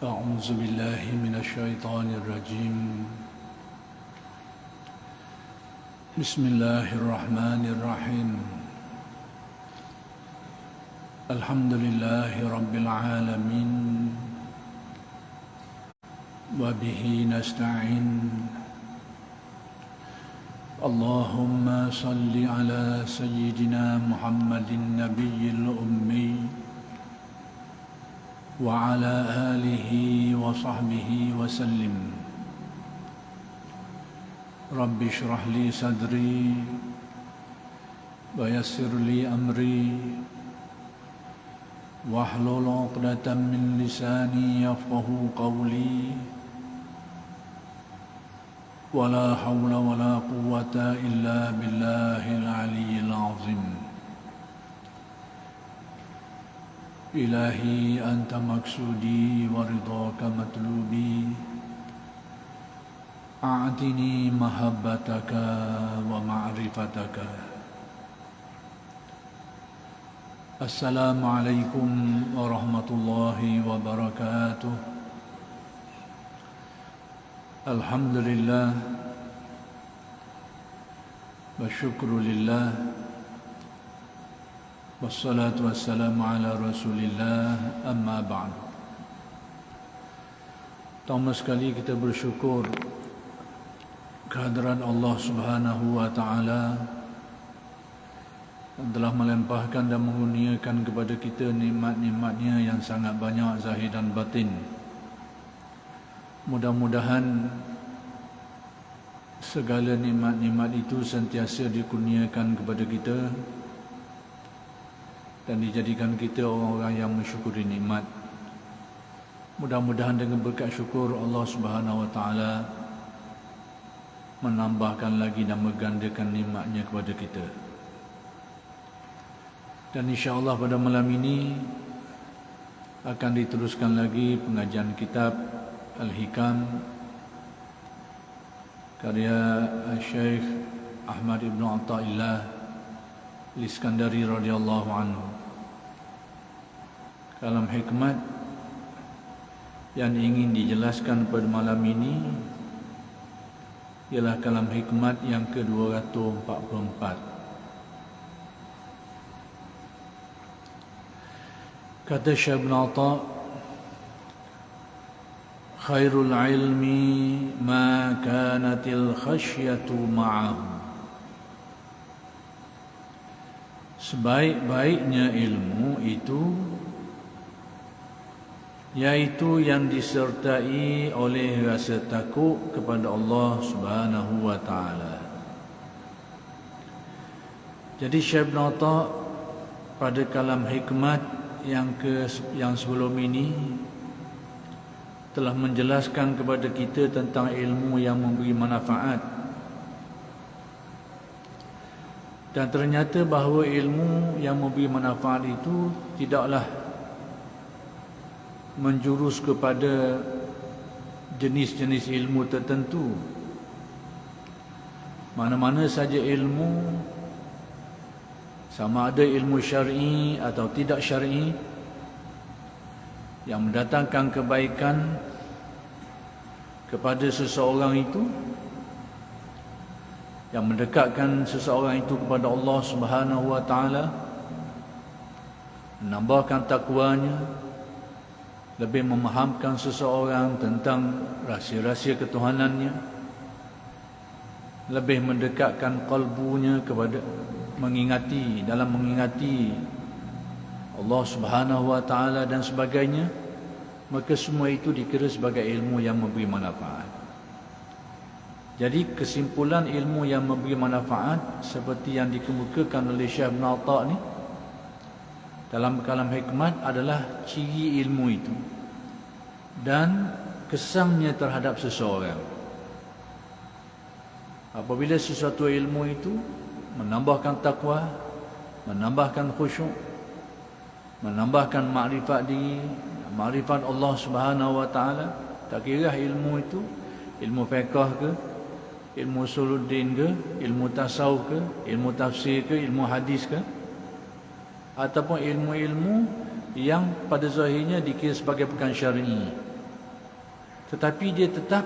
أعوذ بالله من الشيطان الرجيم بسم الله الرحمن الرحيم الحمد لله رب العالمين وبه نستعين اللهم صل على سيدنا محمد النبي الأمي وعلى آله وصحبه وسلم رب اشرح لي صدري ويسر لي أمري واحلل عقدة من لساني يفقه قولي ولا حول ولا قوة إلا بالله العلي العظيم إلهي أنت مقصودي ورضاك مطلوبي أعطني محبتك ومعرفتك السلام عليكم ورحمة الله وبركاته الحمد لله والشكر لله wassalatu wassalamu ala rasulillah amma ba'd. Pertama sekali kita bersyukur kehadiran Allah Subhanahu wa taala yang telah melimpahkan dan mengurniakan kepada kita nikmat-nikmatnya yang sangat banyak zahir dan batin. Mudah-mudahan segala nikmat-nikmat itu sentiasa dikurniakan kepada kita dan dijadikan kita orang-orang yang mensyukuri nikmat. Mudah-mudahan dengan berkat syukur Allah Subhanahu wa taala menambahkan lagi dan menggandakan nikmatnya kepada kita. Dan insya-Allah pada malam ini akan diteruskan lagi pengajian kitab Al-Hikam karya Syekh Ahmad Ibn Atta'illah Al-Iskandari radhiyallahu anhu. Kalam hikmat yang ingin dijelaskan pada malam ini ialah kalam hikmat yang ke-244. Kata Syekh Ibn Atta', khairul ilmi ma kanatil khasyatu ma'ahu. Sebaik-baiknya ilmu itu yaitu yang disertai oleh rasa takut kepada Allah Subhanahu wa taala. Jadi Syekh Ibn Atta' pada kalam hikmat yang sebelum ini telah menjelaskan kepada kita tentang ilmu yang memberi manfaat. Dan ternyata bahawa ilmu yang memberi manfaat itu tidaklah menjurus kepada jenis-jenis ilmu tertentu. Mana-mana saja ilmu, sama ada ilmu syar'i atau tidak syar'i, yang mendatangkan kebaikan kepada seseorang itu, yang mendekatkan seseorang itu kepada Allah Subhanahu wa taala, menambahkan takwanya, lebih memahamkan seseorang tentang rahsia-rahsia ketuhanannya, lebih mendekatkan kalbunya kepada mengingati Allah Subhanahu wa taala dan sebagainya, maka semua itu dikira sebagai ilmu yang memberi manfaat. Jadi kesimpulan ilmu yang memberi manfaat seperti yang dikemukakan oleh Syekh Ibn Atta' ni dalam kalam hikmat adalah ciri ilmu itu dan kesannya terhadap seseorang. Apabila sesuatu ilmu itu menambahkan takwa, menambahkan khusyuk, menambahkan makrifat diri, makrifat Allah Subhanahu wa taala, tak kira ilmu itu ilmu fiqh ke, ilmu usuluddin ke, ilmu tasawuf ke, ilmu tafsir ke, ilmu hadis ke, ataupun ilmu-ilmu yang pada zahirnya dikira sebagai perkara syar'i, tetapi dia tetap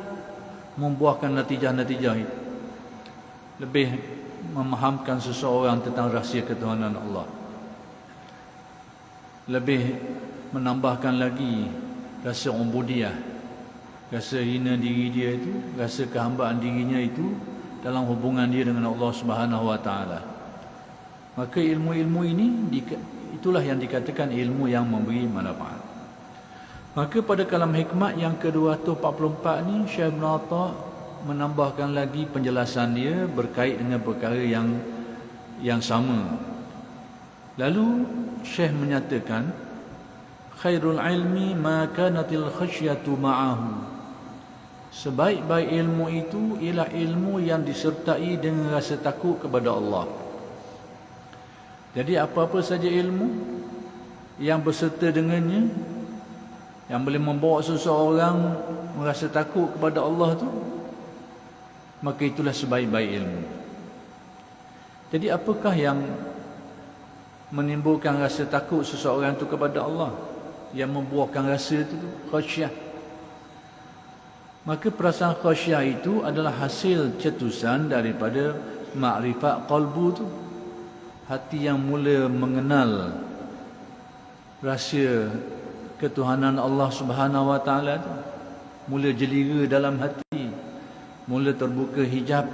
membuahkan natijah-natijah itu. Lebih memahamkan seseorang tentang rahsia ketuhanan Allah, lebih menambahkan lagi rasa ubudiyah, rasa hina diri dia itu, rasa kehambaan dirinya itu dalam hubungan dia dengan Allah Subhanahu Wa Taala. Maka ilmu-ilmu ini itulah yang dikatakan ilmu yang memberi manfaat. Maka pada kalam hikmat yang ke-244 ni, Syekh Ibn Atta' menambahkan lagi penjelasan dia berkait dengan perkara yang sama. Lalu Syekh menyatakan, khairul ilmi ma kanatil khasyatu ma'ahu. Sebaik-baik ilmu itu ialah ilmu yang disertai dengan rasa takut kepada Allah. Jadi apa-apa saja ilmu yang berserta dengannya, yang boleh membawa seseorang merasa takut kepada Allah tu, maka itulah sebaik-baik ilmu. Jadi apakah yang menimbulkan rasa takut seseorang itu kepada Allah, yang membuahkan rasa itu khasyah? Maka perasaan khasyah itu adalah hasil cetusan daripada makrifat qalbu tu, hati yang mula mengenal rahsia ketuhanan Allah Subhanahu Wa Taala tu, mula jelira dalam hati, mula terbuka hijab,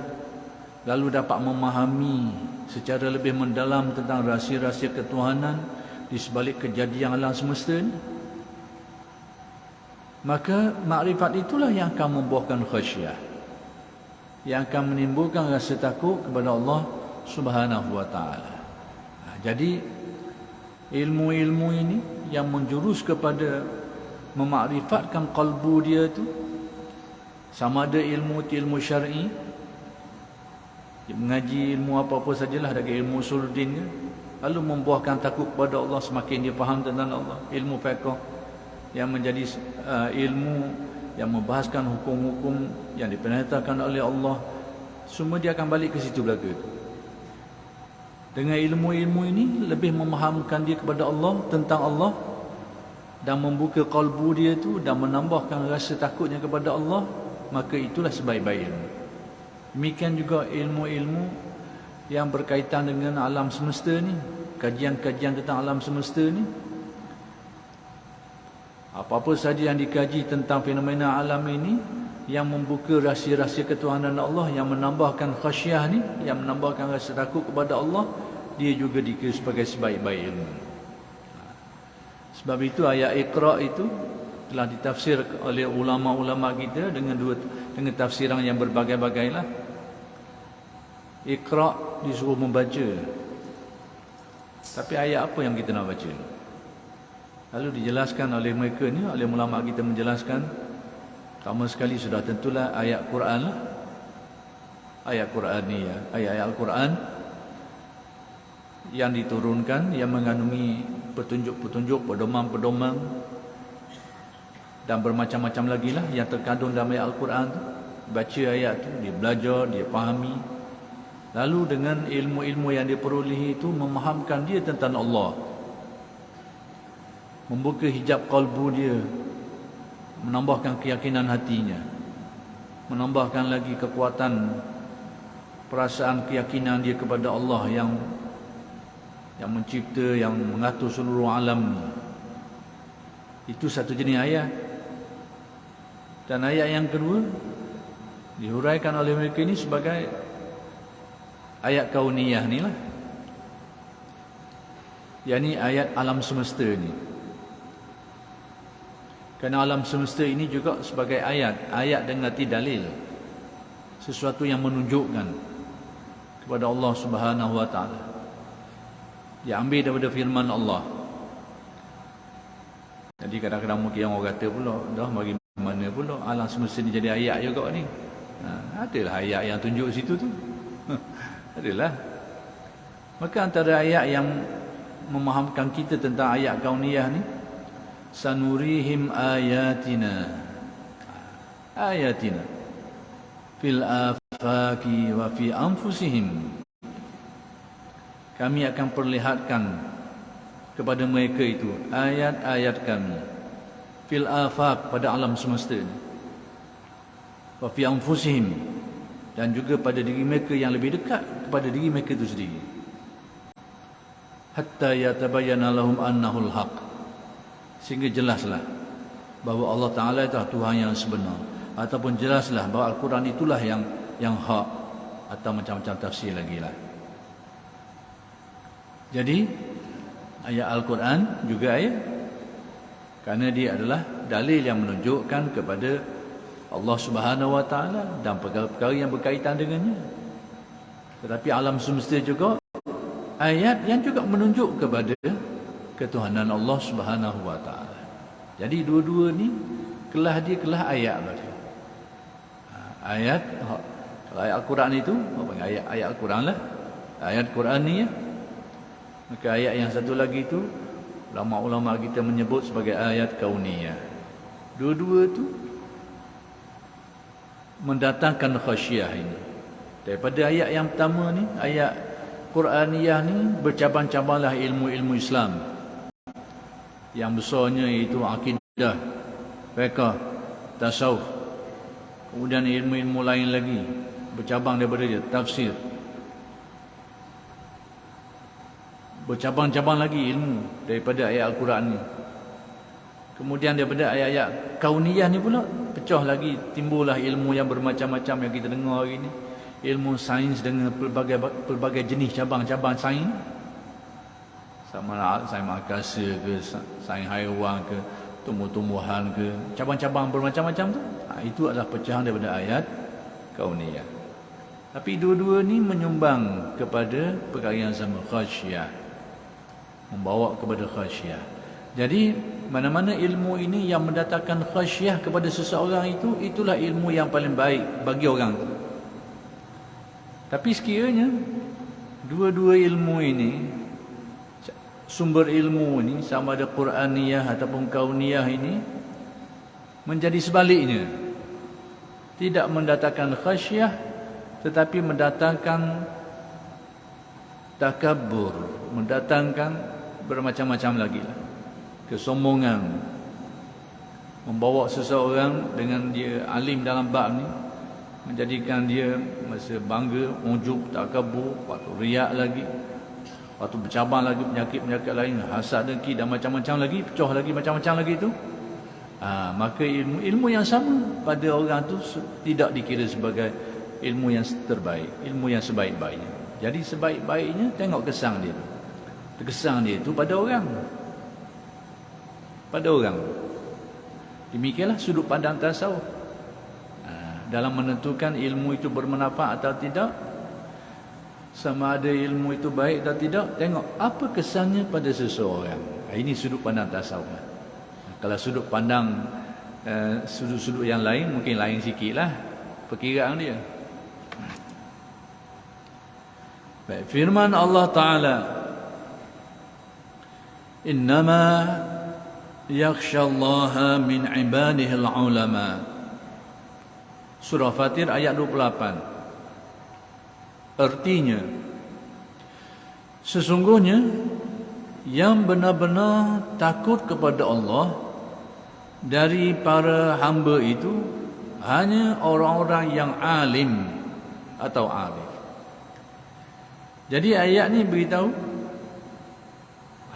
lalu dapat memahami secara lebih mendalam tentang rahsia-rahsia ketuhanan di sebalik kejadian alam semesta ni. Maka makrifat itulah yang akan membuahkan khasyah, yang akan menimbulkan rasa takut kepada Allah Subhanahu Wa Taala. Jadi ilmu-ilmu ini yang menjurus kepada memakrifatkan qalbu dia tu, sama ada ilmu syar'i, dia mengaji ilmu apa-apa sajalah dari ilmu usuluddin ke, lalu membuahkan takut kepada Allah, semakin dia faham tentang Allah. Ilmu fiqh yang menjadi ilmu yang membahaskan hukum-hukum yang diperintahkan oleh Allah, semua dia akan balik ke situ belaka. Dengan ilmu-ilmu ini lebih memahamkan dia kepada Allah, tentang Allah, dan membuka qalbu dia tu dan menambahkan rasa takutnya kepada Allah, maka itulah sebaik-baik ilmu. Demikian juga ilmu-ilmu yang berkaitan dengan alam semesta ni, kajian-kajian tentang alam semesta ni. Apa-apa saja yang dikaji tentang fenomena alam ini, yang membuka rahsia-rahsia ketuhanan Allah, yang menambahkan khasyah ni, yang menambahkan rasa takut kepada Allah, dia juga dikira sebagai sebaik-baik ilmu. Sebab itu ayat Iqra itu telah ditafsir oleh ulama-ulama kita dengan tafsiran yang berbagai-bagai lah. Iqra disuruh membaca, tapi ayat apa yang kita nak baca? Lalu dijelaskan oleh mereka ni, oleh ulama kita menjelaskan, pertama sekali sudah tentulah ayat Quran lah. Ayat Quran ni ya, ayat-ayat Al-Quran yang diturunkan, yang mengandungi petunjuk-petunjuk, pedoman-pedoman dan bermacam-macam lagi lah yang terkandung dalam ayat Al-Quran tu. Baca ayat tu, dia belajar, dia fahami, lalu dengan ilmu-ilmu yang dia perolehi itu memahamkan dia tentang Allah, membuka hijab qalbu dia, menambahkan keyakinan hatinya, menambahkan lagi kekuatan perasaan keyakinan dia kepada Allah yang mencipta, yang mengatur seluruh alam. Itu satu jenis ayat. Dan ayat yang kedua dihuraikan oleh mereka ini sebagai ayat kauniyah ni lah, yakni ayat alam semesta ni. Kerana alam semesta ini juga sebagai ayat dengan arti dalil, sesuatu yang menunjukkan kepada Allah Subhanahu Wa Taala. Dia ambil daripada firman Allah. Jadi kadang-kadang mungkin orang kata pula, dah bagi mana pula alam semesta ni jadi ayat juga ni? Adalah ayat yang tunjuk situ tu. Adalah. Maka antara ayat yang memahamkan kita tentang ayat kauniyah ni, sanurihim ayatina fil afaki wa fi anfusihim. Kami akan perlihatkan kepada mereka itu ayat-ayat kami fil afaq, pada alam semesta ini. wa fi anfusihim, dan juga pada diri mereka yang lebih dekat kepada diri mereka itu sendiri. Hatta yatabayyana lahum annahu al-haq, sehingga jelaslah bahawa Allah Ta'ala itulah Tuhan yang sebenar, ataupun jelaslah bahawa Al-Quran itulah yang hak, atau macam-macam tafsir lagi lah. Jadi ayat Al-Quran juga ayat, kerana dia adalah dalil yang menunjukkan kepada Allah Subhanahu Wa Ta'ala dan perkara-perkara yang berkaitan dengannya. Tetapi alam semesta juga ayat yang juga menunjuk kepada ketuhanan Allah Subhanahu Wa Ta'ala. Jadi dua-dua ni kelah dia kelah ayat tadi. Ayat, kalau ayat Al-Quran itu ayat Al-Quran lah, ayat Quran ni ya. Maka ayat yang satu lagi itu ulama-ulama kita menyebut sebagai ayat kauniyah. Dua-dua tu mendatangkan khasyah ini. Daripada ayat yang pertama ni, ayat Quraniyah ni, bercabang-cabanglah ilmu-ilmu Islam. Yang besarnya iaitu akidah, fiqh, tasawuf. Kemudian ilmu-ilmu lain lagi bercabang daripada dia, tafsir. Bercabang-cabang lagi ilmu daripada ayat Al-Quran ni. Kemudian daripada ayat-ayat kauniyah ni pula pecah lagi, timbullah ilmu yang bermacam-macam yang kita dengar hari ni. Ilmu sains dengan pelbagai jenis cabang-cabang sains. Sama ada sains angkasa ke, sains haiwan ke, tumbuh-tumbuhan ke, cabang-cabang bermacam-macam tu. Itu adalah pecahan daripada ayat kauniyah. Tapi dua-dua ni menyumbang kepada perkara yang sama, khasyah. Membawa kepada khasyah. Jadi mana-mana ilmu ini yang mendatangkan khasyah kepada seseorang itu, itulah ilmu yang paling baik bagi orang itu. Tapi sekiranya dua-dua ilmu ini, sumber ilmu ini, sama ada Quraniyah ataupun kauniyah ini, menjadi sebaliknya, tidak mendatangkan khasyah tetapi mendatangkan takabur, mendatangkan bermacam-macam lagi lah, kesombongan, membawa seseorang dengan dia alim dalam bab ni, menjadikan dia masa bangga, ujub, takabur, waktu riak lagi, waktu bercabang lagi penyakit-penyakit lain, hasad, dengki dan macam-macam lagi, pecah lagi macam-macam lagi tu. Maka ilmu yang sama pada orang tu tidak dikira sebagai ilmu yang terbaik, ilmu yang sebaik-baiknya. Jadi sebaik-baiknya tengok kesan dia tu. Kesan dia tu pada orang. Pada orang. Demikianlah sudut pandang tasawuf. Dalam menentukan ilmu itu bermanfaat atau tidak, sama ada ilmu itu baik atau tidak, tengok apa kesannya pada seseorang. Ini sudut pandang tasawuf. Kalau sudut pandang sudut-sudut yang lain mungkin lain sikitlah perkiraan dia. Baik, firman Allah Ta'ala, innama yakhshallaha min ibadihil ulama. Surah Fatir ayat 28. Artinya, sesungguhnya yang benar-benar takut kepada Allah dari para hamba itu hanya orang-orang yang alim atau arif. Jadi ayat ni beritahu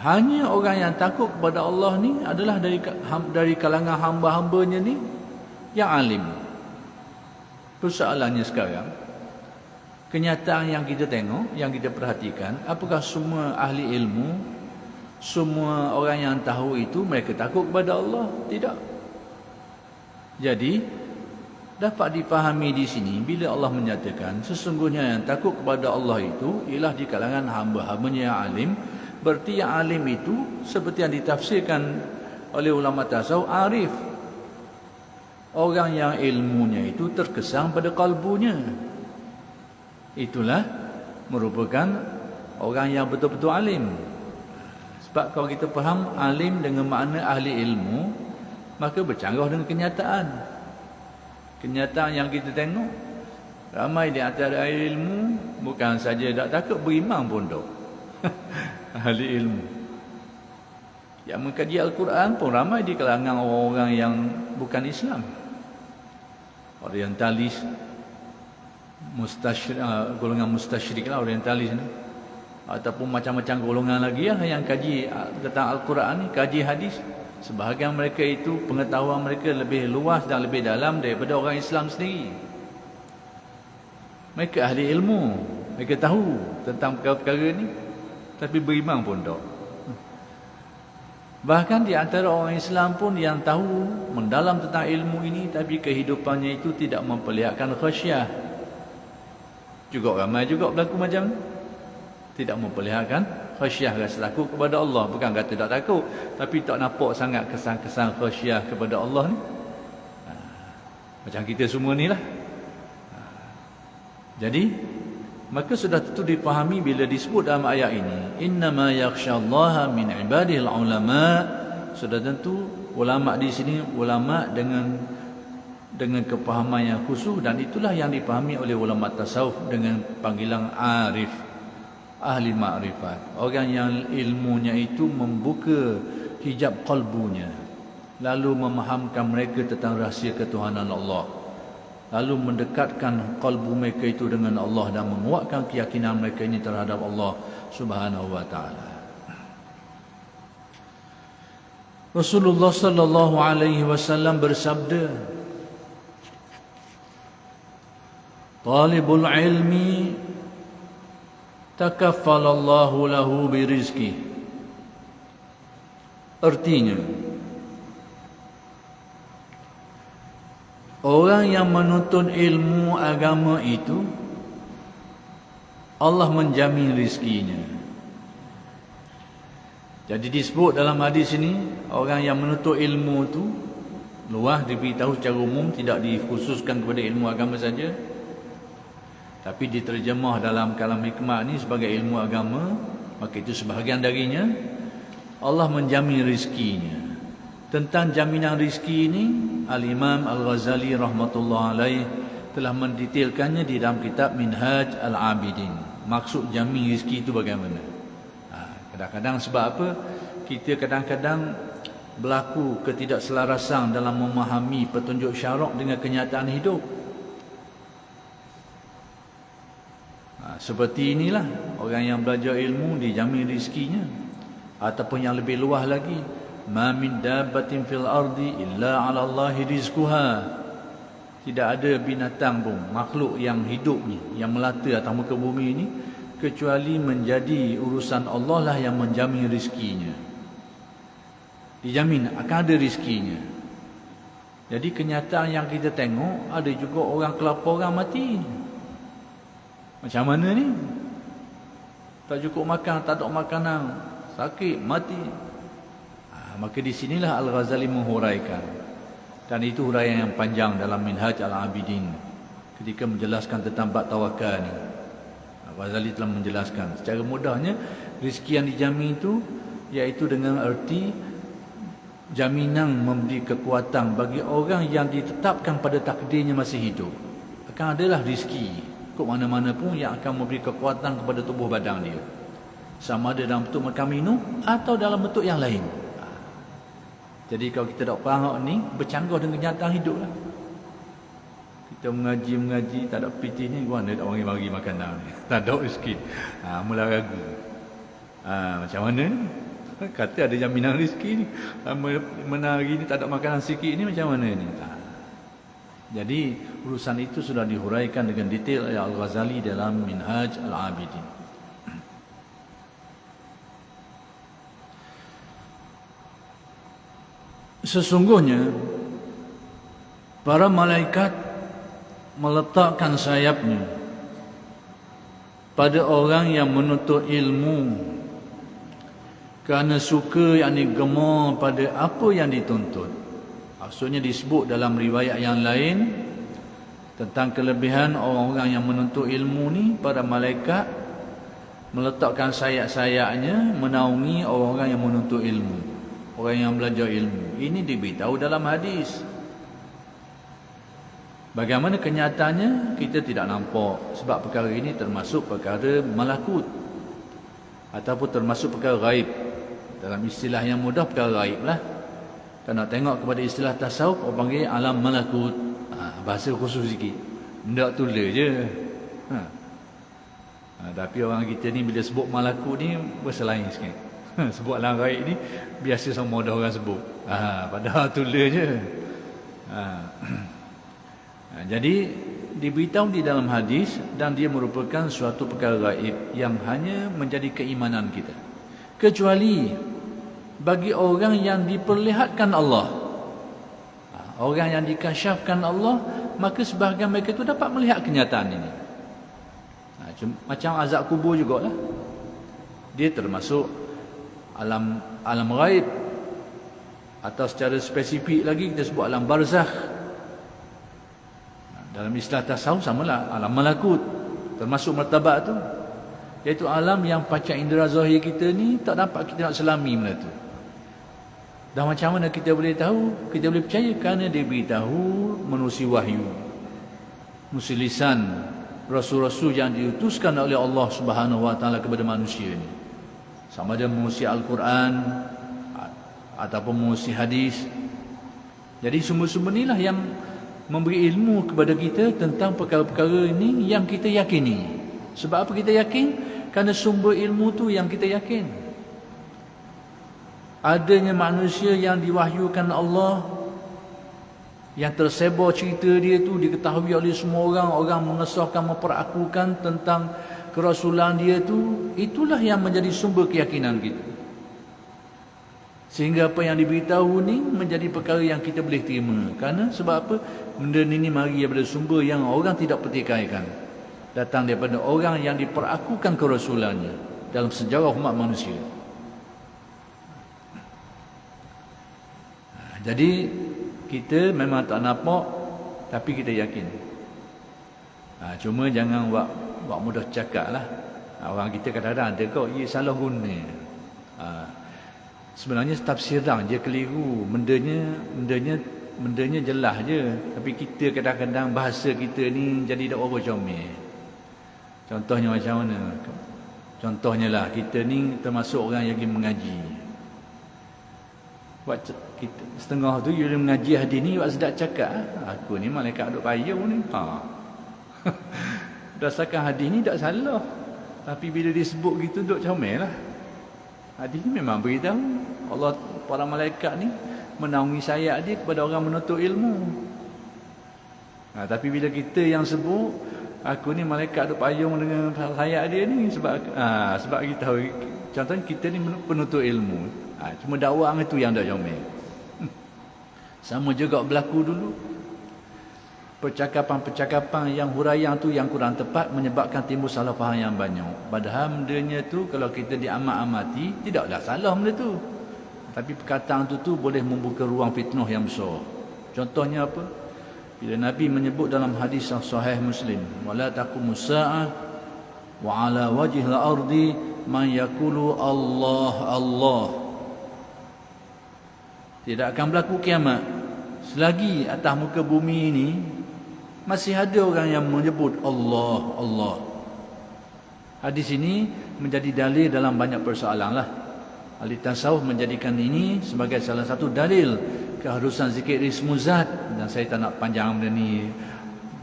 hanya orang yang takut kepada Allah ni adalah dari kalangan hamba-hambanya ni yang alim. Persoalannya sekarang, kenyataan yang kita tengok, yang kita perhatikan, apakah semua ahli ilmu, semua orang yang tahu itu mereka takut kepada Allah? Tidak. Jadi dapat dipahami di sini bila Allah menyatakan sesungguhnya yang takut kepada Allah itu ialah di kalangan hamba-hambanya yang alim. Berarti yang alim itu seperti yang ditafsirkan oleh ulama tasawuf, arif. Orang yang ilmunya itu terkesan pada kalbunya. Itulah merupakan orang yang betul-betul alim. Sebab kalau kita faham alim dengan makna ahli ilmu, maka bercanggah dengan kenyataan. Kenyataan yang kita tengok, ramai di antara ahli ilmu bukan saja tak takut, beriman pun tak. Ahli ilmu yang mengkaji Al-Quran pun ramai di kalangan orang-orang yang bukan Islam. orientalis, golongan mustasyrik lah orientalis ni, ataupun macam-macam golongan lagi lah yang kaji tentang Al-Quran ni, kaji hadis. Sebahagian mereka itu pengetahuan mereka lebih luas dan lebih dalam daripada orang Islam sendiri. Mereka ahli ilmu, mereka tahu tentang perkara-perkara ni, tapi beriman pun tak. Bahkan di antara orang Islam pun yang tahu mendalam tentang ilmu ini, tapi kehidupannya itu tidak memperlihatkan khasyah. Juga ramai juga berlaku macam ni. Tidak memperlihatkan khasyah, rasa takut kepada Allah. Bukan kata tak takut, tapi tak nampak sangat kesan-kesan khasyah kepada Allah ni. Macam kita semua ni lah. Jadi maka sudah tentu dipahami bila disebut dalam ayat ini, innama yakhsyallaha min ibadihil ulama. Sudah tentu ulama di sini ulama dengan kepahaman yang khusus, dan itulah yang dipahami oleh ulama tasawuf dengan panggilan arif, ahli ma'rifat, orang yang ilmunya itu membuka hijab kalbunya, lalu memahamkan mereka tentang rahsia ketuhanan Allah, lalu mendekatkan kalbu mereka itu dengan Allah dan menguatkan keyakinan mereka ini terhadap Allah Subhanahu wa taala. Rasulullah sallallahu alaihi wasallam bersabda, talibul ilmi takaffalallahu lahu birizki. Artinya, orang yang menuntut ilmu agama itu Allah menjamin rizkinya. Jadi disebut dalam hadis ini, orang yang menuntut ilmu itu luah diberitahu secara umum, tidak dikhususkan kepada ilmu agama saja, tapi diterjemah dalam kalam hikmah ini sebagai ilmu agama. Maka itu sebahagian darinya Allah menjamin rizkinya. Tentang jaminan rizki ini, Al-Imam Al-Ghazali rahmatullah alaih telah mendetailkannya di dalam kitab Minhaj Al-Abidin. Maksud jamin rizki itu bagaimana? Kadang-kadang sebab apa? Kita kadang-kadang berlaku ketidakselarasan dalam memahami petunjuk syarak dengan kenyataan hidup. Seperti inilah orang yang belajar ilmu dijamin rizkinya. Ataupun yang lebih luas lagi, ma min dabbatin fil ardi illa 'ala Allahi rizquha. Tidak ada binatang pun, makhluk yang hidup ni, yang melata atas muka bumi ini, kecuali menjadi urusan Allah lah yang menjamin rizkinya. Dijamin akan ada rizkinya. Jadi kenyataan yang kita tengok, ada juga orang kelaparan mati. Macam mana ni? Tak cukup makan, tak ada makanan, sakit, mati. Maka di sinilah Al-Ghazali menghuraikan. Dan itu huraian yang panjang dalam Minhaj Al-Abidin ketika menjelaskan tentang bab tawakal ni. Al-Ghazali telah menjelaskan secara mudahnya rezeki yang dijamin itu iaitu dengan erti jaminan memberi kekuatan bagi orang yang ditetapkan pada takdirnya masih hidup. Akan adalah rezeki ke mana-mana pun yang akan memberi kekuatan kepada tubuh badan dia, sama ada dalam bentuk makan minum atau dalam bentuk yang lain. Jadi kalau kita tak faham ni, bercanggah dengan kenyataan hidup lah. Kita mengaji, tak ada piti ni, mana tak bagi makanan ni, tak ada rezeki. Mula ragu. Macam mana ni? Kata ada jaminan rezeki ni, mana hari ni tak ada makanan sikit ni, macam mana ni? Jadi urusan itu sudah dihuraikan dengan detail oleh Al-Ghazali dalam Minhaj Al-Abidin. Sesungguhnya para malaikat meletakkan sayapnya pada orang yang menuntut ilmu kerana suka, yakni gemar pada apa yang dituntut. Maksudnya disebut dalam riwayat yang lain tentang kelebihan orang-orang yang menuntut ilmu ni, para malaikat meletakkan sayap-sayapnya menaungi orang-orang yang menuntut ilmu, orang yang belajar ilmu. Ini diberitahu dalam hadis. Bagaimana kenyataannya kita tidak nampak, sebab perkara ini termasuk perkara malakut ataupun termasuk perkara gaib. Dalam istilah yang mudah, perkara gaib lah. Kalau nak tengok kepada istilah tasawuf, orang panggil alam malakut. bahasa khusus sikit. Ndak tula je. Tapi orang kita ni bila sebut malakut ni berselain sikit. Sebut alam gaib ni biasa sama ada orang sebut. Padahal tula je. Jadi diberitahu di dalam hadis, dan dia merupakan suatu perkara gaib yang hanya menjadi keimanan kita, kecuali bagi orang yang diperlihatkan Allah, orang yang dikasyafkan Allah, maka sebahagian mereka itu dapat melihat kenyataan ini. Macam azab kubur jugalah, dia termasuk alam gaib, atau secara spesifik lagi kita sebut alam barzakh. Dalam istilah tasawuf samalah, alam malakut termasuk martabat tu, iaitu alam yang panca indera zahir kita ni tak dapat kita nak selami benda tu. Dan macam mana kita boleh tahu, kita boleh percaya? Kerana dia beritahu menerusi wahyu, menerusi lisan rasul-rasul yang diutuskan oleh Allah Subhanahu Wa Taala kepada manusia ni, sama ada menerusi Al-Quran ataupun menerusi hadis. Jadi sumber-sumber inilah yang memberi ilmu kepada kita tentang perkara-perkara ini yang kita yakini. Sebab apa kita yakin? Kerana sumber ilmu tu yang kita yakin. Adanya manusia yang diwahyukan Allah, yang tersebar cerita dia tu diketahui oleh semua orang, orang mengesahkan, memperakukan tentang kerasulan dia tu, itulah yang menjadi sumber keyakinan kita. Sehingga apa yang diberitahu ni menjadi perkara yang kita boleh terima. Kerana sebab apa? Benda ni mari daripada sumber yang orang tidak pertikaikan, datang daripada orang yang diperakukan kerasulannya dalam sejarah umat manusia. Jadi kita memang tak nampak, tapi kita yakin. Cuma jangan buat mudah cakap lah. Orang kita kadang-kadang ada kau, ia salah guna. Sebenarnya tafsiran je keliru. Bendanya jelas je. Tapi kita kadang-kadang bahasa kita ni jadi tak apa comel. Contohnya macam mana? Contohnya lah, kita ni termasuk orang yang pergi mengaji. Kita, setengah tu bila mengaji hadis ni, buat sedap cakap, aku ni malaikat duk payung ni. Berdasarkan hadis ni tak salah. Tapi bila disebut gitu duk comel lah. Hadis ni memang beritahu Allah, para malaikat ni menaungi sayap dia kepada orang menuntut ilmu. Tapi bila kita yang sebut, aku ni malaikat duk payung dengan sayap dia ni, sebab kita tahu, contohnya kita ni penuntut ilmu. Cuma dakwah itu yang dah comel. Sama juga berlaku dulu. Percakapan-percakapan yang huraian tu yang kurang tepat menyebabkan timbul salah faham yang banyak. Padahal bendanya tu kalau kita diamat-amati, tidaklah salah benda tu. Tapi perkataan tu boleh membuka ruang fitnah yang besar. Contohnya apa? Bila Nabi menyebut dalam hadis yang sahih Muslim, wala taqumus saa'ah wa ala wajhil ardi man yaqulu Allah Allah. Tidak akan berlaku kiamat selagi atas muka bumi ini masih ada orang yang menyebut Allah Allah. Hadis ini menjadi dalil dalam banyak persoalan lah. Ahli tasawuf menjadikan ini sebagai salah satu dalil keharusan zikir ismu zat. Dan saya tak nak panjang benda ni.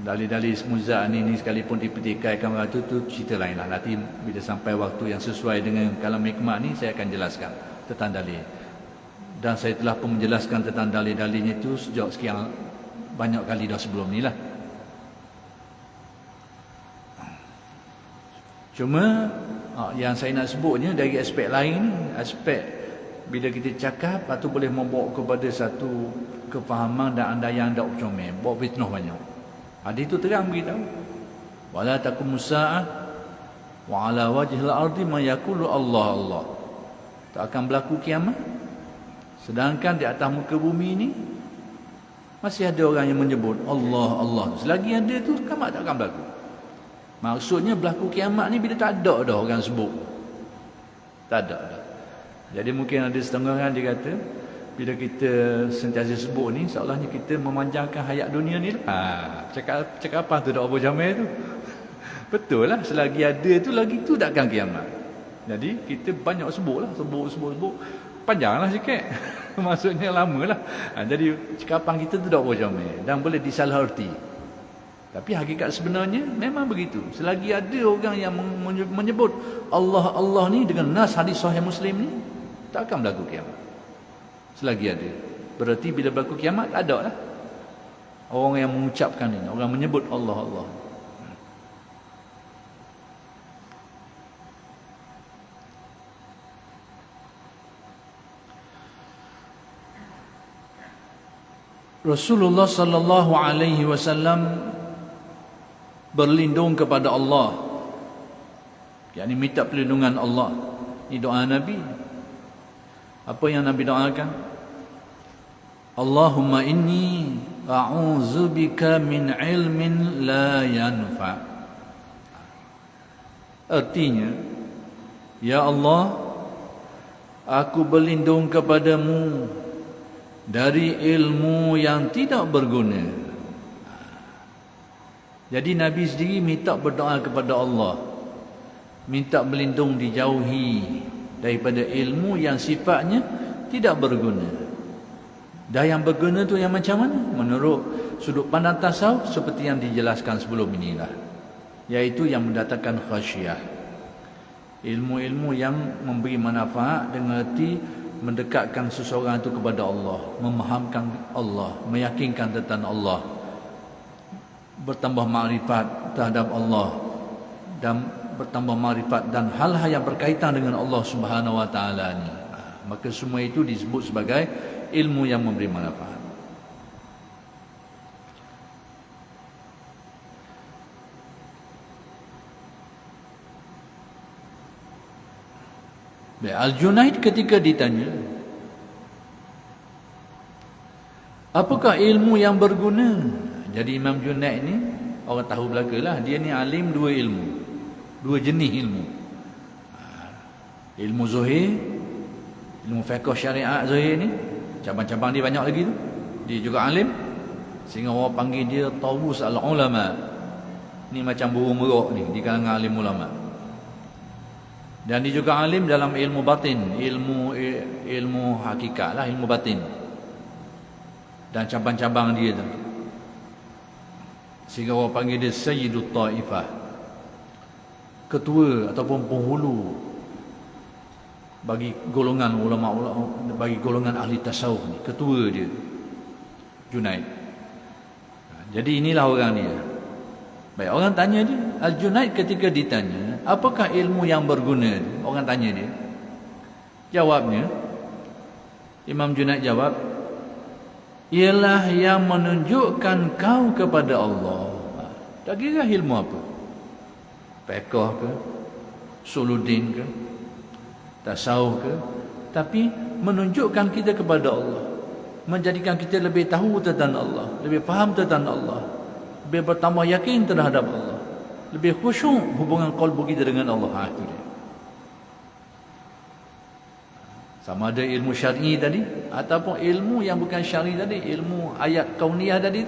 Dalil-dalil ismu zat ni sekalipun dipertikaikan waktu tu cerita lain lah. Nanti bila sampai waktu yang sesuai dengan kalam hikmah ni, saya akan jelaskan tentang dalil. Dan saya telah pun menjelaskan tentang dalil-dalilnya itu sejak sekian banyak kali dah sebelum ni lah. Cuma yang saya nak sebutnya dari aspek lain ni, aspek bila kita cakap itu boleh membawa kepada satu kefahaman dan andaian tak comel, bawa fitnah banyak. Hadis itu terang beritahu, wala taqumus saa'ah wa ala wajhil ardi ma yaqulu Allah Allah. Tak akan berlaku kiamat sedangkan di atas muka bumi ini masih ada orang yang menyebut Allah Allah. Selagi ada tu kiamat tak akan berlaku. Maksudnya berlaku kiamat ni bila tak ada dah orang sebut. Tak ada dah. Jadi mungkin ada setengah orang dia kata, bila kita sentiasa sebut ni seolahnya kita memanjangkan hayat dunia ni lah. Cakap apa tu dak apa jamai tu. Betul lah, selagi ada tu lagi tu takkan kiamat. Jadi kita banyak sebut lah, sebut. Panjanglah sikit. Maksudnya lama lah. Jadi cakapan kita tu dak apa jamai dan boleh disalaharti. Tapi hakikat sebenarnya memang begitu. Selagi ada orang yang menyebut Allah Allah ni dengan nas hadis sahih Muslim ni, tak akan berlaku kiamat. Selagi ada. Berarti bila berlaku kiamat, ada lah orang yang mengucapkan ini, orang menyebut Allah Allah. Rasulullah sallallahu alaihi wasallam berlindung kepada Allah, yakni minta perlindungan Allah. Ini doa Nabi. Apa yang Nabi doakan? Allahumma inni a'udzubika min ilmin la yanfa. Artinya, ya Allah, aku berlindung kepadamu dari ilmu yang tidak berguna. Jadi Nabi sendiri minta berdoa kepada Allah, minta berlindung dijauhi daripada ilmu yang sifatnya tidak berguna. Dan yang berguna tu yang macam mana? Menurut sudut pandang tasawuf, seperti yang dijelaskan sebelum inilah, iaitu yang mendatangkan khasyah. Ilmu-ilmu yang memberi manfaat dengan erti mendekatkan seseorang itu kepada Allah, memahamkan Allah, meyakinkan tentang Allah, bertambah makrifat terhadap Allah, dan bertambah makrifat dan hal-hal yang berkaitan dengan Allah Subhanahu wa taala ni. Maka semua itu disebut sebagai ilmu yang memberi manfaat. Al-Junaid ketika ditanya, apakah ilmu yang berguna? Jadi Imam Junaid ni, orang tahu belakalah, dia ni alim dua ilmu, dua jenis ilmu. Ilmu zuhir, ilmu fiqh syariat zuhir ni, cabang-cabang dia banyak lagi tu. Dia juga alim, sehingga orang panggil dia Tawus al-ulama. Ni macam burung merok ni di kalangan alim ulama. Dan dia juga alim dalam ilmu batin, ilmu hakikat lah, ilmu batin. Dan cabang-cabang dia tu. Sehingga orang panggil dia Sayyidut Taifah, ketua ataupun penghulu bagi golongan ulama, bagi golongan ahli tasawuf ni, ketua dia Junaid. Jadi inilah orang dia. Baik, orang tanya dia, Al-Junaid ketika ditanya, apakah ilmu yang berguna? Orang tanya dia. Jawabnya, Imam Junaid jawab, ialah yang menunjukkan kau kepada Allah. Tak kira ilmu apa, fiqh ke, usuluddin ke, tasawuf ke, tapi menunjukkan kita kepada Allah, menjadikan kita lebih tahu tentang Allah, lebih faham tentang Allah, lebih bertambah yakin terhadap Allah, lebih khusyuk hubungan qalbu kita dengan Allah. Itu dia. Sama ada ilmu syar'i tadi ataupun ilmu yang bukan syar'i tadi, ilmu ayat kauniyah tadi,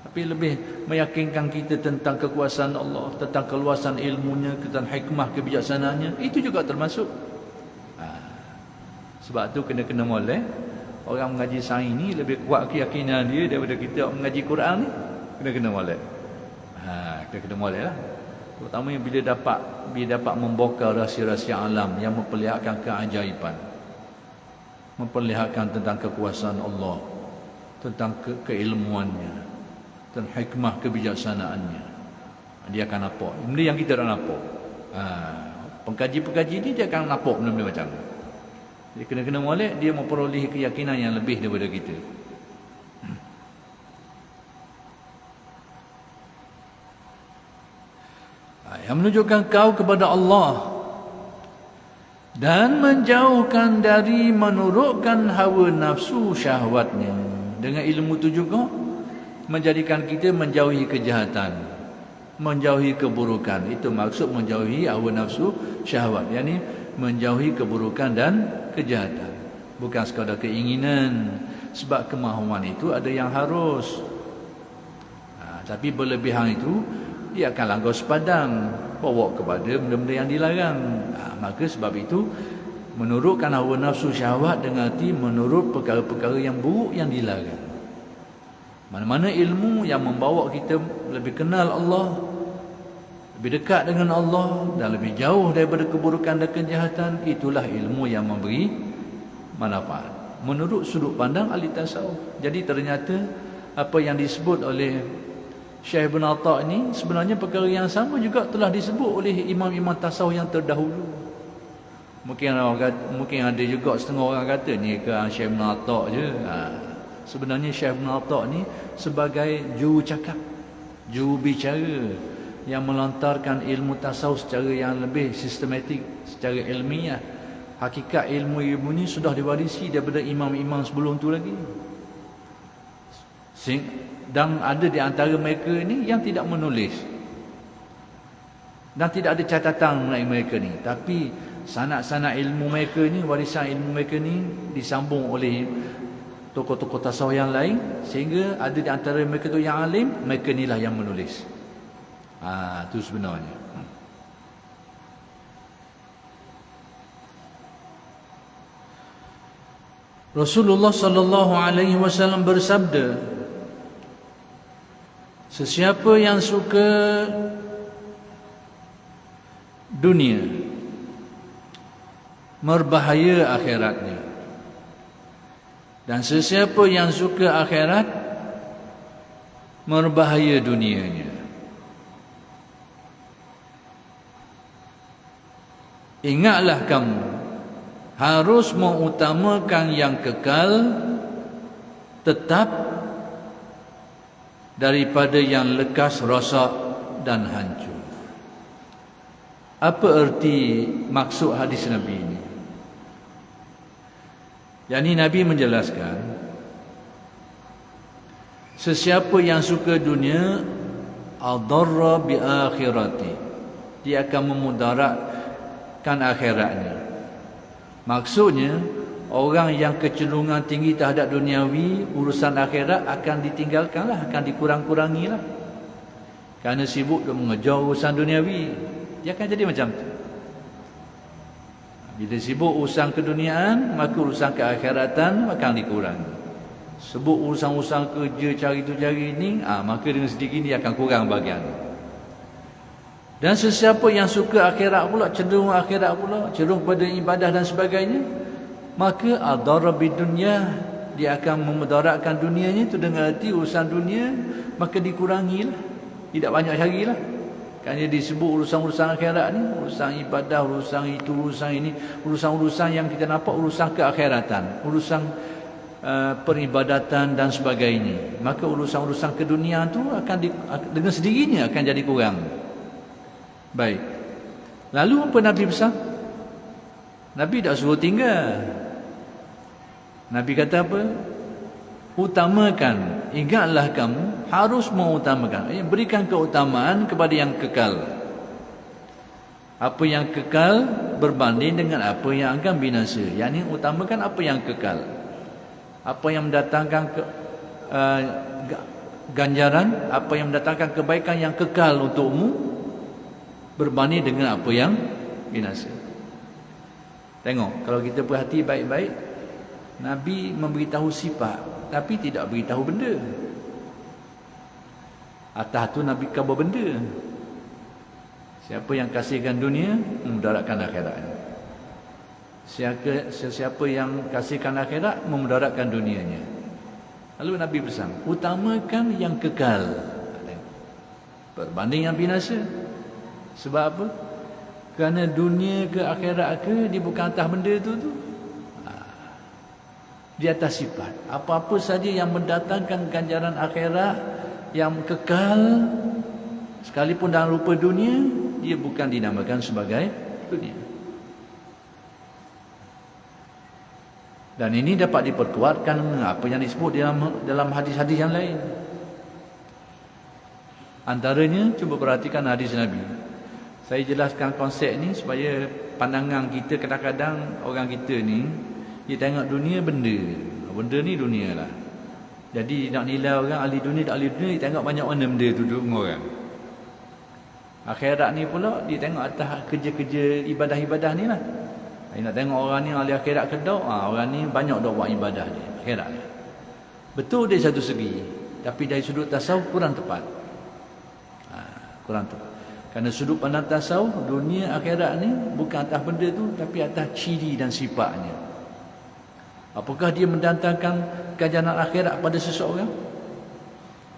tapi lebih meyakinkan kita tentang kekuasaan Allah, tentang keluasan ilmunya, tentang hikmah kebijaksanaannya. Itu juga termasuk. Sebab tu kena molek orang mengaji sains ni lebih kuat keyakinan dia daripada kita mengaji Quran ni. Kena molek. Kena molek lah. Terutamanya bila dapat membongkar rahsia-rahsia alam yang memperlihatkan keajaiban, memperlihatkan tentang kekuasaan Allah, tentang keilmuannya, tentang hikmah kebijaksanaannya. Dia akan nampak benda yang kita tak nampak. Pengkaji-pengkaji ni dia akan nampak benda-benda macam ni. Dia kena molek, dia memperoleh keyakinan yang lebih daripada kita. Yang menunjukkan kau kepada Allah dan menjauhkan dari menurutkan hawa nafsu syahwatnya. Dengan ilmu itu juga menjadikan kita menjauhi kejahatan, menjauhi keburukan. Itu maksud menjauhi hawa nafsu syahwat, yakni menjauhi keburukan dan kejahatan. Bukan sekadar keinginan, sebab kemahuan itu ada yang harus. Tapi berlebihan itu dia akan langgar sepadang, bawa kepada benda-benda yang dilarang. Maka sebab itu menurutkan hawa nafsu syahwat dengan arti menurut perkara-perkara yang buruk yang dilarang. Mana-mana ilmu yang membawa kita lebih kenal Allah, lebih dekat dengan Allah dan lebih jauh daripada keburukan dan kejahatan, itulah ilmu yang memberi manfaat menurut sudut pandang ahli tasawuf. Jadi ternyata apa yang disebut oleh Syekh Ibn Atta' ini sebenarnya perkara yang sama juga telah disebut oleh imam-imam tasawuf yang terdahulu. Mungkin ada juga setengah orang kata ni ke Syekh Ibn Atta' je. Sebenarnya Syekh Ibn Atta' ni sebagai juru cakap, juru bicara yang melontarkan ilmu tasawuf secara yang lebih sistematik, secara ilmiah. Hakikat ilmu ni sudah diwarisi daripada imam-imam sebelum tu lagi. Dan ada di antara mereka ni yang tidak menulis dan tidak ada catatan mengenai mereka ni, tapi sanad-sanad ilmu mereka ni, warisan ilmu mereka ni disambung oleh tokoh-tokoh tasawuf yang lain, sehingga ada di antara mereka tu yang alim, mereka inilah yang menulis. Itu sebenarnya. Rasulullah sallallahu alaihi wasallam bersabda, sesiapa yang suka dunia, merbahaya akhiratnya. Dan sesiapa yang suka akhirat, merbahaya dunianya. Ingatlah kamu harus mengutamakan yang kekal tetap daripada yang lekas, rosak dan hancur. Apa erti maksud hadis Nabi ini? Yang ini Nabi menjelaskan, sesiapa yang suka dunia, adarra bi akhirati, dia akan memudaratkan akhiratnya. Maksudnya, orang yang kecenderungan tinggi terhadap duniawi, urusan akhirat akan ditinggalkanlah, akan dikurang-kurangilah. Kerana sibuk dia mengejar urusan duniawi, dia akan jadi macam tu. Bila sibuk urusan keduniaan, maka urusan keakhiratan akan dikurangi. Sebut urusan-urusan kerja, cari tu cari ni, maka dengan sedikit dia akan kurang bahagian. Dan sesiapa yang suka akhirat pula, cenderung akhirat pula, cenderung pada ibadah dan sebagainya, maka adara bidunya, dia akan memudaratkan dunianya itu dengan arti urusan dunia, maka dikurangilah, tidak banyak carilah. Kerana disebut urusan-urusan akhirat ni, urusan ibadah, urusan itu, urusan ini, urusan-urusan yang kita nampak urusan keakhiratan, urusan peribadatan dan sebagainya. Maka urusan-urusan keduniaan tu akan dengan sendirinya akan jadi kurang. Baik. Lalu apa Nabi pesan? Nabi tak suruh tinggal. Nabi kata apa? Utamakan. Ingatlah kamu harus mengutamakan. Berikan keutamaan kepada yang kekal. Apa yang kekal berbanding dengan apa yang akan binasa. Yang ini utamakan apa yang kekal. Apa yang mendatangkan ganjaran, apa yang mendatangkan kebaikan yang kekal untukmu, berbanding dengan apa yang binasa. Tengok, kalau kita perhati baik-baik, Nabi memberitahu sifat, tapi tidak beritahu benda. Atas tu Nabi khabar benda. Siapa yang kasihkan dunia, memudaratkan akhirat. Sesiapa yang kasihkan akhirat, memudaratkan dunianya. Lalu Nabi pesan, utamakan yang kekal berbanding yang binasa. Sebab apa? Kerana dunia ke akhirat ke, dia bukan atas benda tu. Di atas sifat. Apa-apa saja yang mendatangkan ganjaran akhirat yang kekal, sekalipun dalam rupa dunia, dia bukan dinamakan sebagai dunia. Dan ini dapat diperkuatkan dengan apa yang disebut dalam hadis-hadis yang lain. Antaranya, cuba perhatikan hadis Nabi. Saya jelaskan konsep ni supaya pandangan kita, kadang-kadang orang kita ni, dia tengok dunia benda. Benda ni dunia lah. Jadi nak nilai orang ahli dunia tak ahli dunia, dia tengok banyak mana benda tu duduk dengan orang. Akhirat ni pula, dia tengok atas kerja-kerja ibadah-ibadah ni lah. Dia nak tengok orang ni ahli akhirat ke tak, orang ni banyak dah buat ibadah ni, akhirat ni. Betul dia satu segi. Tapi dari sudut tasawuf kurang tepat. Kurang tepat. Kerana sudut pandang tasawuf, dunia akhirat ni bukan atas benda tu, tapi atas ciri dan sifatnya. Apakah dia mendatangkan ganjaran akhirat pada seseorang?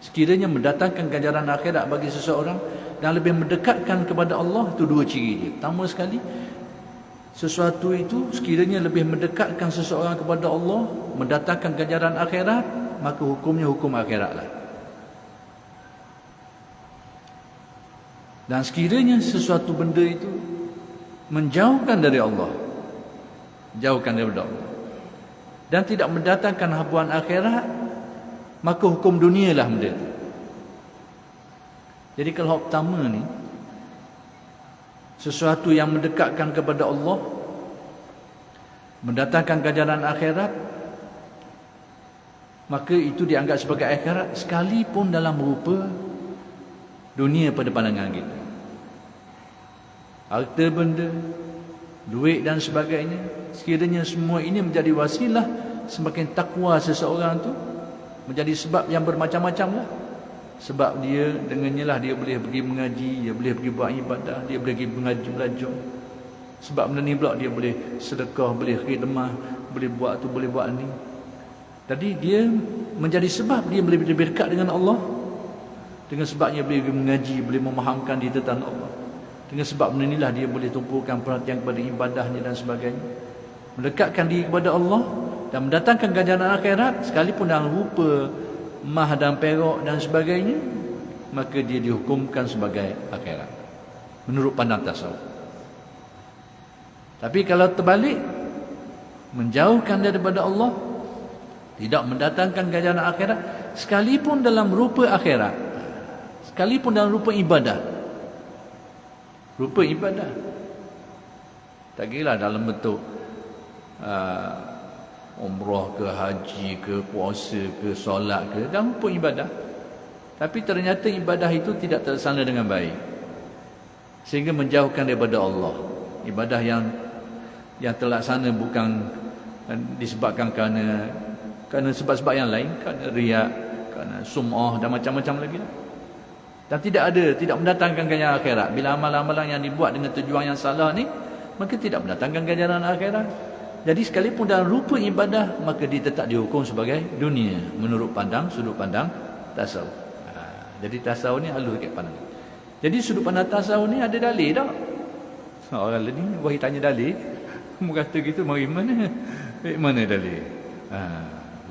Sekiranya mendatangkan ganjaran akhirat bagi seseorang dan lebih mendekatkan kepada Allah, itu dua ciri dia. Pertama sekali, sesuatu itu sekiranya lebih mendekatkan seseorang kepada Allah, mendatangkan ganjaran akhirat, maka hukumnya hukum akhirat lah. Dan sekiranya sesuatu benda itu menjauhkan dari Allah, jauhkan daripada Allah, dan tidak mendatangkan habuan akhirat, maka hukum dunia lah benda itu. Jadi kalau pertama ni, sesuatu yang mendekatkan kepada Allah, mendatangkan ganjaran akhirat, maka itu dianggap sebagai akhirat sekalipun dalam rupa dunia pada pandangan kita. Harta benda, duit dan sebagainya, sekiranya semua ini menjadi wasilah semakin takwa seseorang tu, menjadi sebab yang bermacam-macam lah. Sebab dia, dengannya lah dia boleh pergi mengaji, dia boleh pergi buat ibadah, dia boleh pergi mengaji belajar. Sebab benda ni pula dia boleh sedekah, boleh khidmah, boleh buat tu, boleh buat ni. Jadi dia menjadi sebab dia boleh lebih dekat dengan Allah. Dengan sebabnya boleh mengaji, boleh memahamkan diri tentang Allah. Dengan sebab benda inilah dia boleh tumpukan perhatian kepada ibadahnya dan sebagainya. Mendekatkan diri kepada Allah dan mendatangkan ganjaran akhirat sekalipun dalam rupa mah dan perak dan sebagainya, maka dia dihukumkan sebagai akhirat menurut pandang tasawuf. Tapi kalau terbalik, menjauhkan daripada Allah, tidak mendatangkan ganjaran akhirat sekalipun dalam rupa akhirat, sekalipun dalam rupa ibadah. Rupa ibadah, tak kira dalam bentuk umrah ke, haji ke, puasa ke, solat ke, dalam rupa ibadah. Tapi ternyata ibadah itu tidak terlaksana dengan baik, sehingga menjauhkan daripada Allah. Ibadah yang terlaksana bukan disebabkan kerana sebab-sebab yang lain, kerana riak, kerana sum'ah dan macam-macam lagi. Dan tidak mendatangkan ganjaran akhirat. Bila amalan-amalan yang dibuat dengan tujuan yang salah ni, maka tidak mendatangkan ganjaran akhirat. Jadi sekalipun dalam rupa ibadah, maka dia tetap dihukum sebagai dunia menurut sudut pandang tasawuf. Jadi tasawuf ni halus dekat pandang. Jadi sudut pandang tasawuf ni ada dalil tak? Orang ni wahai tanya dalil, kamu kata gitu, mari mana? Mana dalil?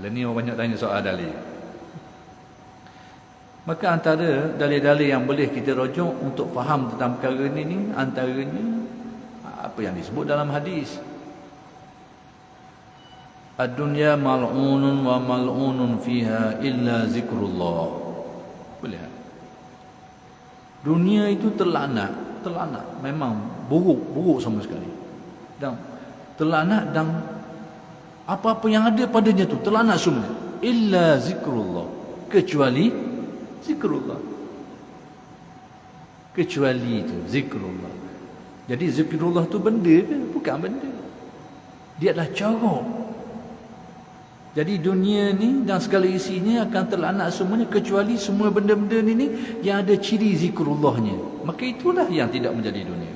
Ni orang banyak tanya soal dalil. Maka antara dalil-dalil yang boleh kita rujuk untuk faham tentang perkara ini, antaranya apa yang disebut dalam hadis, ad-dunya mal'unun wa mal'unun fiha illa zikrullah. Boleh. Dunia itu terlaknat, memang buruk sama sekali. Dan terlaknat, dan apa-apa yang ada padanya tu terlaknat semua. Illa zikrullah, kecuali zikrullah. Kecuali itu zikrullah. Jadi zikrullah tu benda ke? Bukan benda. Dia adalah cara. Jadi dunia ni dan segala isinya akan terlaknat semuanya, kecuali semua benda-benda ni yang ada ciri zikrullahnya. Maka itulah yang tidak menjadi dunia.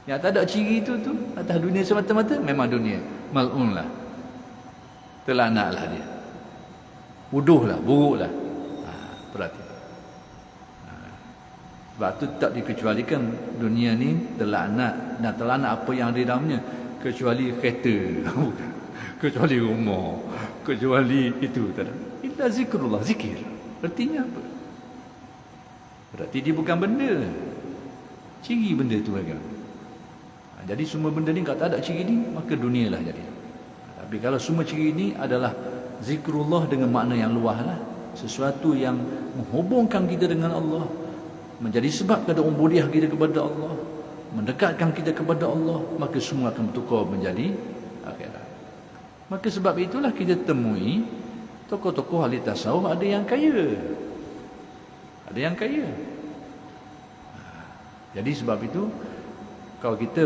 Yang tak ada ciri itu tu atas dunia semata-mata, memang dunia mal'un lah, terlaknatlah dia, bodoh lah, buruk lah. Berarti sebab tu tak dikecualikan dunia ni terlaknat, dan terlaknat apa yang ada dalamnya, kecuali kereta, kecuali rumah, kecuali itu. Illa zikrullah, zikir. Artinya apa? Berarti dia bukan benda, ciri benda tu kan. Jadi semua benda ni kalau tak ada ciri ni, maka dunia lah jadi. Tapi kalau semua ciri ni adalah zikrullah dengan makna yang luas lah, sesuatu yang menghubungkan kita dengan Allah, menjadi sebab kepada ubudiah kita kepada Allah, mendekatkan kita kepada Allah, maka semua akan bertukar menjadi akhirat. Maka sebab itulah kita temui tokoh-tokoh ahli tasawuf ada yang kaya, ada yang kaya. Jadi sebab itu kalau kita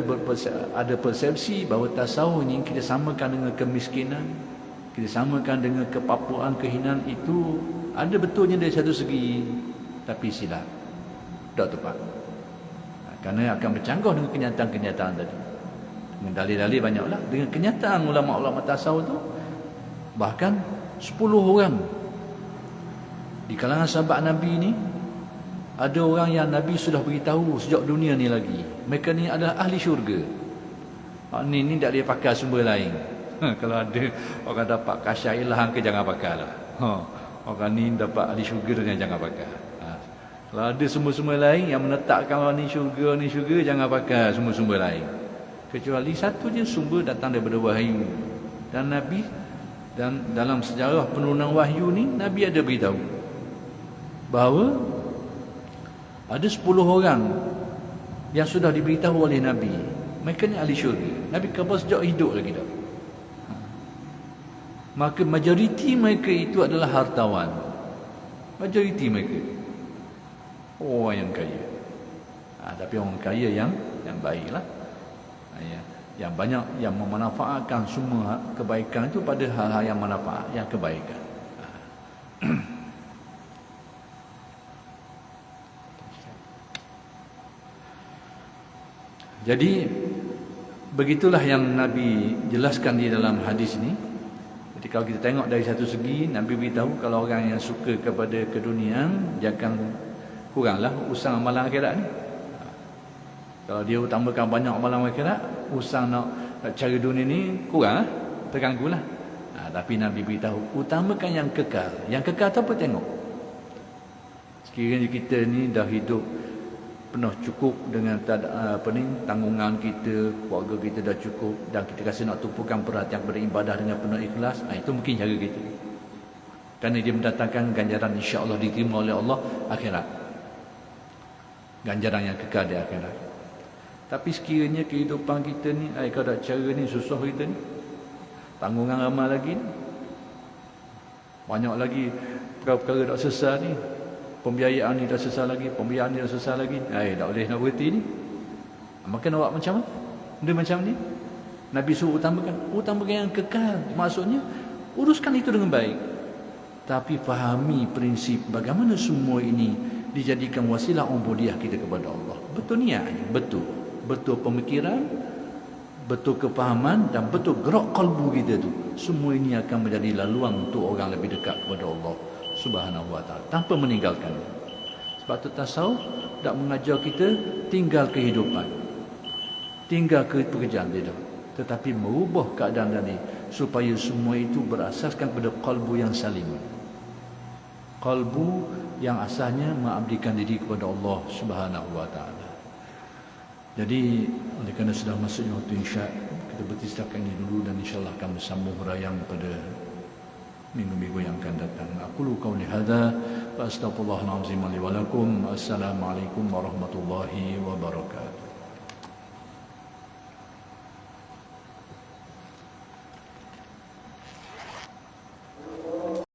ada persepsi bahawa tasawuf ini kita samakan dengan kemiskinan, kita samakan dengan kepapuan, kehinaan, itu Ada betulnya dari satu segi, tapi silap, tak tepat. Kerana akan bercanggah dengan kenyataan-kenyataan tadi. Dengan dalil-dalil banyaklah. Dengan kenyataan ulama-ulama tasawuf tu, bahkan 10 orang di kalangan sahabat Nabi ni, ada orang yang Nabi sudah beritahu sejak dunia ni lagi, mereka ni adalah ahli syurga. Ni tak boleh pakai sumber lain. Kalau ada orang dapat kasyaf ilham ke, jangan pakai lah. Orang ni dapat ahli syurga, jangan pakai. Kalau ada sumber-sumber lain yang menetapkan orang ni syurga, jangan pakai sumber-sumber lain. Kecuali satu je sumber datang daripada wahyu. Dan Nabi, dan dalam sejarah penurunan wahyu ni, Nabi ada beritahu bahawa ada 10 orang yang sudah diberitahu oleh Nabi, mereka ni ahli syurga. Nabi khabar sejak hidup lagi dah. Maka majoriti mereka itu adalah hartawan. Majoriti mereka orang yang kaya. Tapi orang kaya yang baiklah. Yang banyak yang memanfaatkan semua kebaikan itu pada hal-hal yang manfaat, yang kebaikan. Jadi begitulah yang Nabi jelaskan di dalam hadis ini. Jadi kalau kita tengok dari satu segi, Nabi beritahu kalau orang yang suka kepada keduniaan, jangan kuranglah usaha amalan akhirat ni. Kalau dia utamakan banyak amalan akhirat, usaha nak cari dunia ni kurang, terganggulah. Tapi Nabi beritahu utamakan yang kekal. Yang kekal tu apa, tengok. Sekiranya kita ni dah hidup penuh cukup dengan tanggungan kita, keluarga kita dah cukup, dan kita rasa nak tumpukan perhatian beribadah dengan penuh ikhlas, itu mungkin cara kita. Kerana dia mendatangkan ganjaran insya-Allah diterima oleh Allah akhirat. Ganjaran yang kekal di akhirat. Tapi sekiranya kehidupan kita ni, kalau cara ni susah kita ni, tanggungan ramai lagi ni, banyak lagi perkara-perkara tak selesai ni, pembiayaan ni dah selesai lagi, pembiayaan ni dah selesai lagi, tak boleh nak berhenti ni. Maka nak buat macam mana? Dia macam ni. Nabi suruh utamakan yang kekal. Maksudnya uruskan itu dengan baik, tapi fahami prinsip bagaimana semua ini dijadikan wasilah ubudiyah kita kepada Allah. Betul niatnya, betul pemikiran, betul kefahaman, dan betul gerak kalbu kita tu. Semua ini akan menjadi laluan untuk orang lebih dekat kepada Allah Subhanahu wa ta'ala, tanpa meninggalkan. Sebab tu tasawuf tak mengajar kita tinggal kehidupan, tinggal ke pekerjaan, tidak, tetapi merubah keadaan tadi supaya semua itu berasaskan pada kalbu yang salim, kalbu yang asalnya mengabdikan diri kepada Allah Subhanahu wa ta'ala. Jadi oleh kerana sudah masuknya waktu isyak, kita berhenti setakat ini dulu, dan insyaAllah akan bersambung rayang pada minggu-minggu yang akan datang. Aqulu qawli hadza wa astaghfirullahal azim li wa lakum. Assalamualaikum warahmatullahi wabarakatuh.